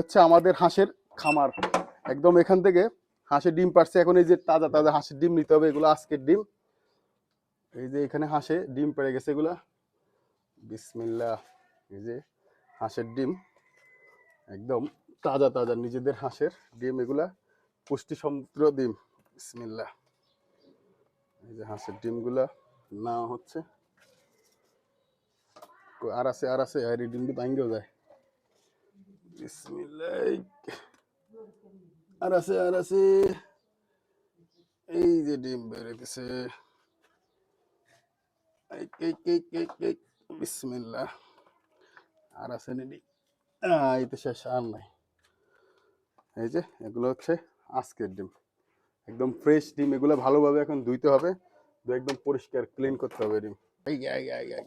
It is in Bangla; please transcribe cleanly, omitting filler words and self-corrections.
হচ্ছে আমাদের হাঁসের খামার, একদম এখান থেকে হাঁসের ডিম পারছে। এখন এই যে তাজা তাজা হাঁসের ডিম নিতে হবে, এগুলো আজকের ডিম। এই যে এখানে হাঁসে ডিম পেড়ে গেছে এগুলা, বিসমিল্লাহ। এই যে হাঁসের ডিম, একদম তাজা তাজা নিজেদের হাঁসের ডিম, এগুলা পুষ্টি সমৃদ্ধ ডিম। বিসমিল্লাহ। এই যে হাঁসের ডিমগুলা নেওয়া হচ্ছে। আর আছে আর আছে, আর এই ডিম দিয়ে ভাঙ্গেও যায়। বিসমিল্লাহ। আর আছে আর আছে, এই যে ডিম বেরোতেছে। বিসমিল্লাহ। আর আছে নি ডিম? এই তো শেষ, আর নাই। এই যে এগুলো হচ্ছে আজকের ডিম, একদম ফ্রেশ ডিম। এগুলো ভালোভাবে এখন ধুইতে হবে, একদম পরিষ্কার ক্লিন করতে হবে ডিম। এই এই এই এই